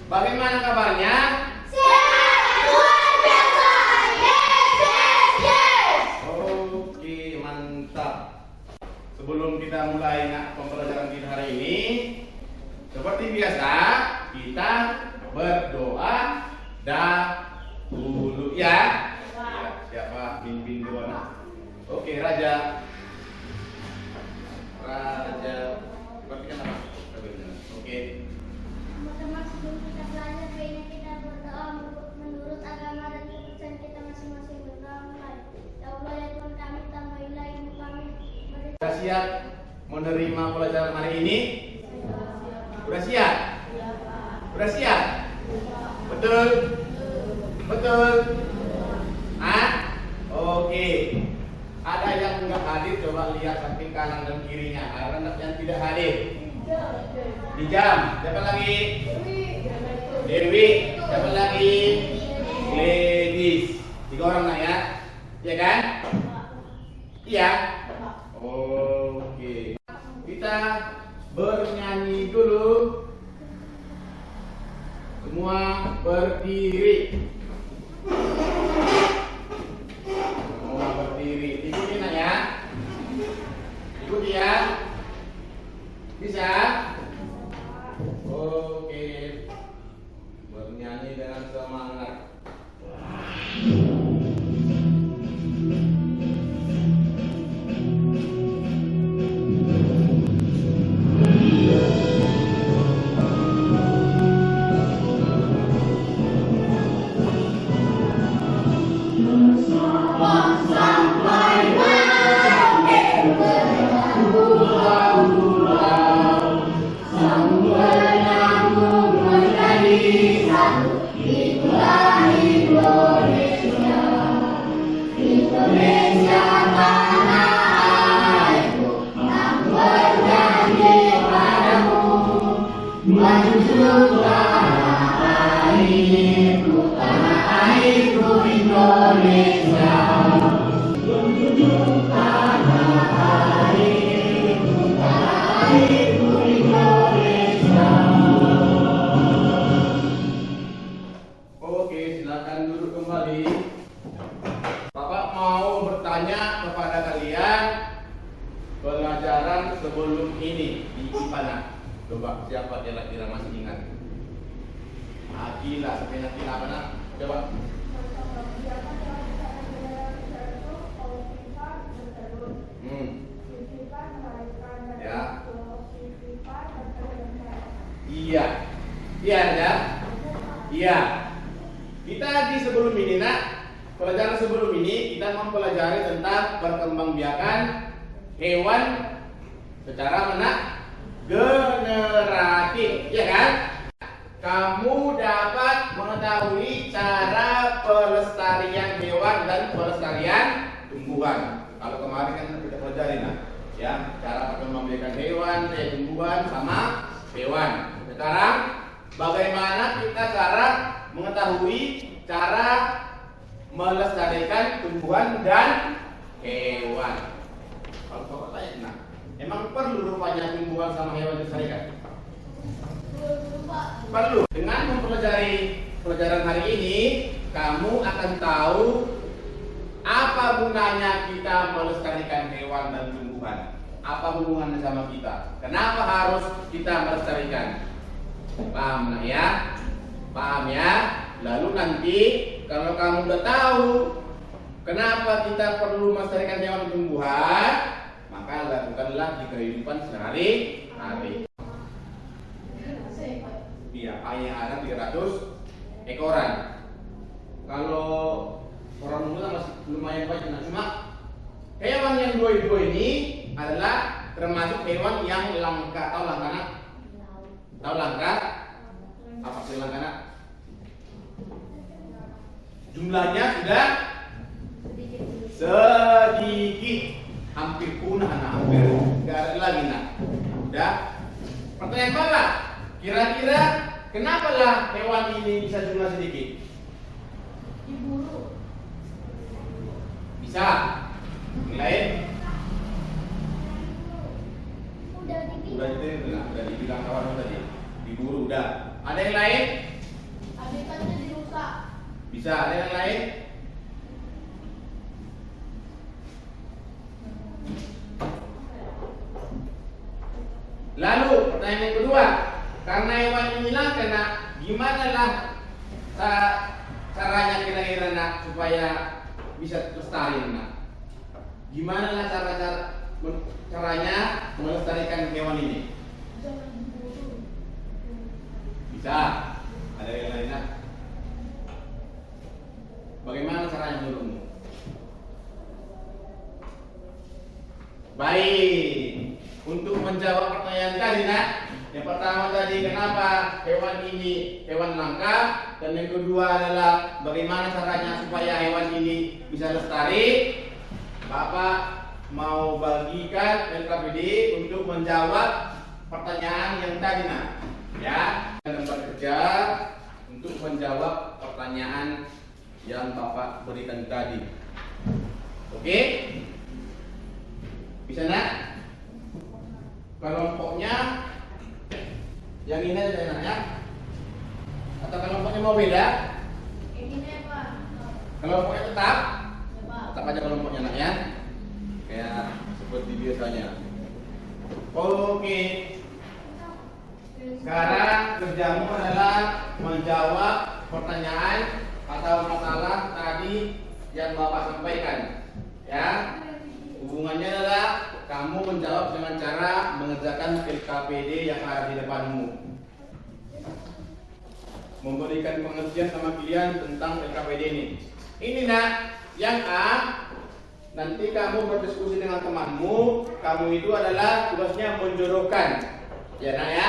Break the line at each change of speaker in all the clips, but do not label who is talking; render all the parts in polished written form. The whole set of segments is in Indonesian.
Bagaimana kabarnya?
Sehat luar biasa. Yes, yes, yes.
Oke, mantap. Sebelum kita mulai pembelajaran kita hari ini, seperti biasa kita berdoa dahulu ya. Ya, siapa pimpin doa? Oke, Raja. Perhatikan apa? Oke.
Teman-teman, sebelum kita belajar, baiknya kita berdoa menurut agama dan kepercayaan kita masing-masing. Berdoa mulai. Ya Allah, ya Tuhan kami, tambahilah ilmu kami.
Sudah siap menerima pelajaran hari ini? Sudah siap? Sudah siap? Betul? Betul? Oke. Ada yang enggak hadir, coba lihat samping kanan dan kirinya. Ada yang tidak hadir. Di jam. Siapa lagi? Dewi. Siapa lagi? Gladys. 3 orang lah ya. Iya kan? Iya. Oke. Kita bernyanyi dulu. Semua berdiri. Semua berdiri. Ikuti ya. Ikuti ya. Bisa? Oke. Bernyanyi dengan semangat. Oke, silakan duduk kembali. Bapak mau bertanya kepada kalian pelajaran sebelum ini di IPA. Coba siapa kira-kira masih ingat? Akila, sampai nanti apa nak? Coba. Ya. Iya. Iya ya. Iya. Kita di sebelum ini nak, pelajaran sebelum ini kita mempelajari tentang perkembangbiakan hewan secara mana? Generatif, ya kan? Kamu dapat mengetahui cara pelestarian hewan dan pelestarian tumbuhan. Kalau kemarin kan kita pelajari nah, ya, cara perkembangbiakan hewan, tumbuhan sama hewan. Sekarang bagaimana kita cara mengetahui cara melestarikan tumbuhan dan hewan? Kalau bapak tanya, nah, emang perlu rupanya tumbuhan sama hewan dilestarikan? Perlu. Dengan mempelajari pelajaran hari ini, kamu akan tahu apa gunanya kita melestarikan hewan dan tumbuhan. Apa hubungannya sama kita? Kenapa harus kita melestarikan? Paham nah ya? Paham ya? Lalu nanti kalau kamu udah tahu kenapa kita perlu melestarikan hewan dan tumbuhan, maka lakukanlah di kehidupan sehari-hari. Iya, ayah ada 300 ekoran. Kalau orang muda masih lumayan banyak, nah, cuma hewan yang dua ini adalah termasuk hewan yang langka. Tahu langka nak? Tahu langka? Apa sih langka nak? Jumlahnya sudah sedikit, hampir punah, nah, hampir nggak ada lagi nak. Udah. Pertanyaan bapak, kira-kira kenapa lah hewan ini bisa jumlah sedikit?
Diburu.
Bisa. Yang lain?
Udah dibilang.
Udah dibilang kawan tadi. Diburu udah. Ada yang lain? Bisa, ada yang lain? Lalu pertanyaan yang kedua, karena hewan inilah kena, gimana lah caranya kira-kira nak supaya bisa lestari nak? Gimana lah caranya melestarikan hewan ini? Bisa. Ada yang lain nak? Bagaimana caranya menurutmu? Baik. Untuk menjawab pertanyaan tadi nak, yang pertama tadi kenapa hewan ini hewan langka, dan yang kedua adalah bagaimana caranya supaya hewan ini bisa lestari. Bapak mau bagikan LKPD untuk menjawab pertanyaan yang tadi nak, ya. Tempat kerja untuk menjawab pertanyaan yang Bapak berikan tadi. Oke? Bisa nak? Kelompoknya yang ini aja nak ya? Atau kelompoknya mau beda?
Ini Pak.
Kelompoknya tetap?
Pak.
Tetap aja kelompoknya nak ya? Kayak seperti biasanya. Oke. Sekarang kerjamu adalah menjawab pertanyaan atau masalah tadi yang Bapak sampaikan. Ya. Hubungannya adalah kamu menjawab dengan cara mengerjakan LKPD yang ada di depanmu. Memberikan pengertian sama kalian tentang LKPD ini. Ini nak, yang A, nanti kamu berdiskusi dengan temanmu. Kamu itu adalah tugasnya menjodohkan. Ya nak ya,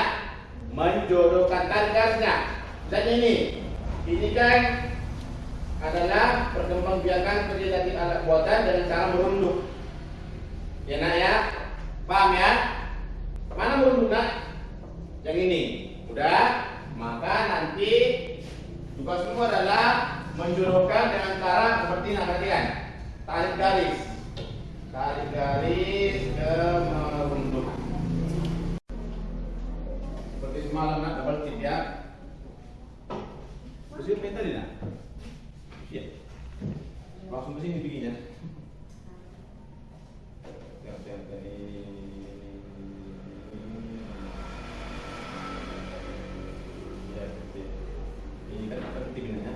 menjodohkan targetnya. Dan ini kan adalah perkembangbiakan terjadi alat buatan dengan cara merunduk. Ya nak ya, paham ya? Mana merunduk nak? Yang ini, udah. Maka nanti tugas semua adalah menjodohkan dengan cara seperti yang perhatikan. Tarik garis ke merunduk. Seperti semalam nak double tip ya. Terus peta tadi nak? Iya. Langsung ke sini bikinnya. Ini kan penting ya.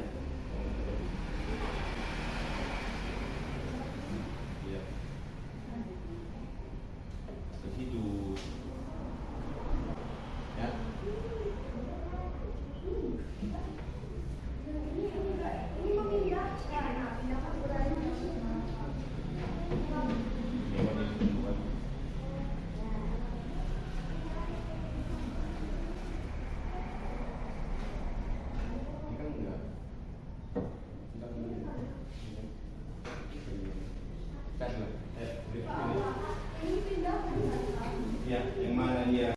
Iya. Begitu. Ya. Ya, yang mana dia?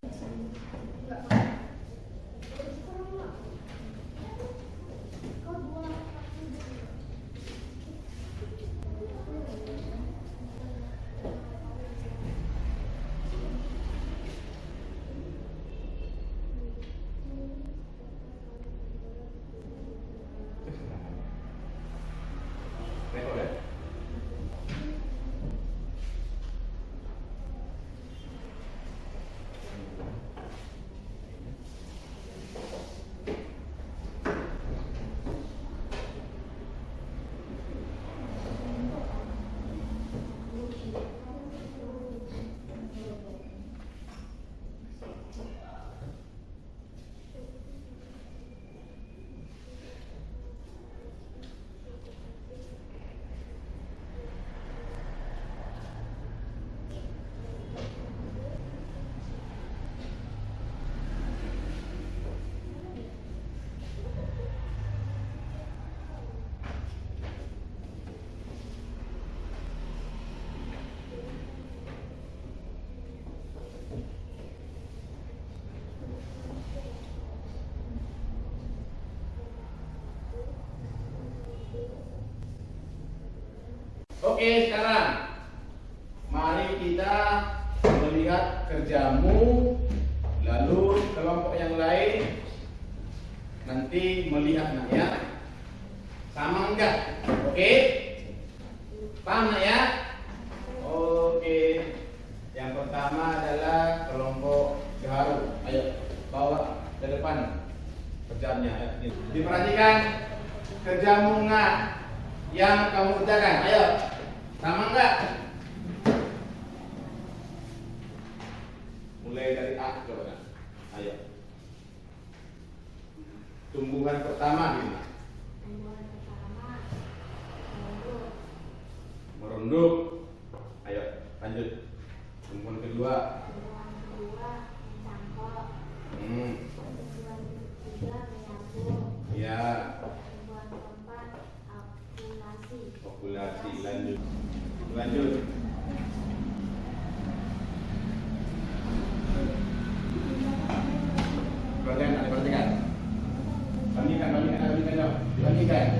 Rekor ya? Oke, sekarang mari kita melihat kerjamu, lalu kelompok yang lain nanti melihat ya. Sama enggak? Oke? Paham nggak ya? Oke. Yang pertama adalah kelompok gaharu. Ayo, bawa ke depan kerjaannya. Diperhatikan kerjamu nggak yang kamu kerjakan. Ayo, sama enggak? Mulai dari A coba. Ayo. Tumbuhan pertama gimana?
Tumbuhan pertama
Merunduk. Ayo, lanjut. Tumbuhan kedua.
tumbuhan kedua mencangkok, tumbuhan ketiga menyambung,
Ya,
tumbuhan keempat akulasi.
populasi. Lanjut. Lanjut. Kalian ada perhatikan. Bandingkan.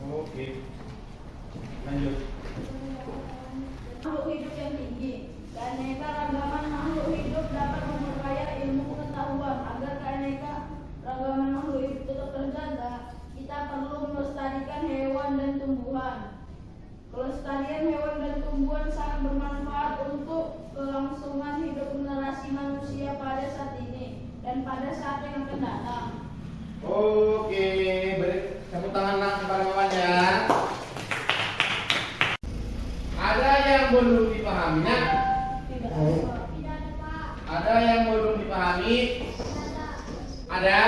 Oke. Lanjut.
Makhluk hidup yang tinggi. Keanekaragaman makhluk hidup dapat memperkaya ilmu pengetahuan. Agar keanekaragaman makhluk hidup tetap terjaga, kita perlu melestarikan hewan dan tumbuhan. Kelestarian hewan dan tumbuhan sangat bermanfaat untuk kelangsungan hidup generasi manusia pada saat ini dan pada saat yang akan datang.
Oke, beri tepuk tangan kawan-kawan ya. Ada yang belum dipahaminya?
Tidak
Tidak ada, Pak.
Ada yang belum dipahami? Ada?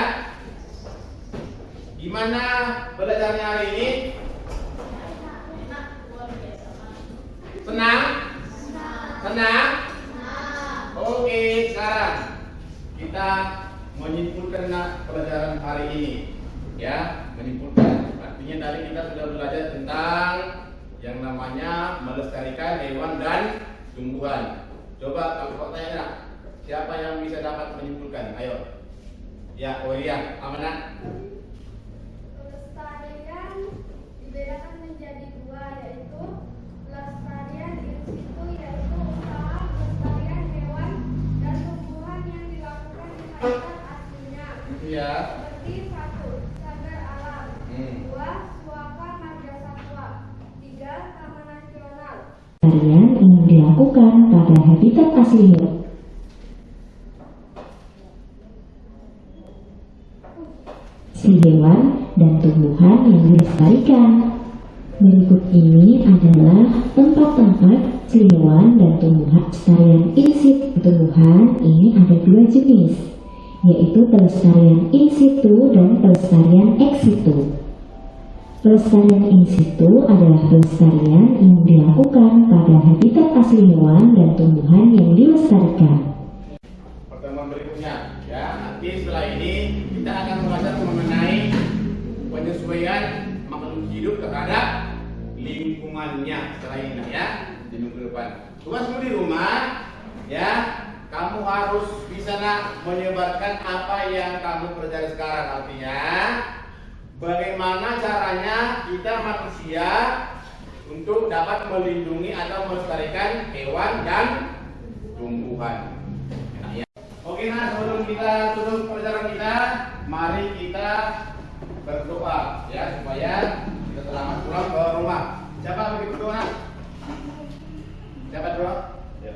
Gimana belajarnya hari ini?
enak, luar biasa.
Senang? Senang? Oke, sekarang kita menyimpulkan pelajaran hari ini. Ya, menyimpulkan. Artinya tadi kita sudah belajar tentang yang namanya melestarikan hewan dan tumbuhan. Coba kalau tanya, siapa yang bisa dapat menyimpulkan? Ayo. Ya, Oria, Amanah.
Pelestarian dibedakan menjadi dua, yaitu pelestarian in situ, yaitu usaha pelestarian hewan dan tumbuhan yang dilakukan di habitat aslinya.
Itu ya.
Seperti 1. Cagar alam. 2. Suaka marga satwa. 3. Taman nasional.
Pelestarian yang dilakukan pada habitat aslinya. Si hewan dan tumbuhan yang dilestarikan. Berikut ini adalah tempat-tempat si hewan dan tumbuhan pelestarian in situ. Tumbuhan ini ada dua jenis, yaitu pelestarian in situ dan pelestarian ex situ. Pelestarian in situ adalah pelestarian yang dilakukan pada habitat asli hewan dan tumbuhan yang dilestarikan.
Pertemuan berikutnya ya, nanti setelah ini kita akan belajar mengenai penyesuaian makhluk hidup terhadap lingkungannya setelah ini ya, di minggu depan. Tugasmu di rumah ya, kamu harus bisa menyebarkan apa yang kamu pelajari sekarang. Artinya bagaimana caranya kita manusia untuk dapat melindungi atau melestarikan hewan dan tumbuhan. Oke, nah sebelum kita tutup pelajaran kita, mari kita berdoa ya supaya kita selamat pulang ke rumah. Siapa bagi berdoa? Siapa doa? Ya.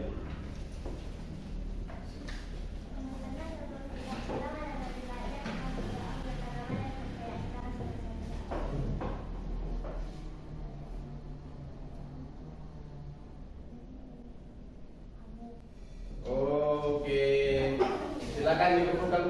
Oke, silakan dikumpulkan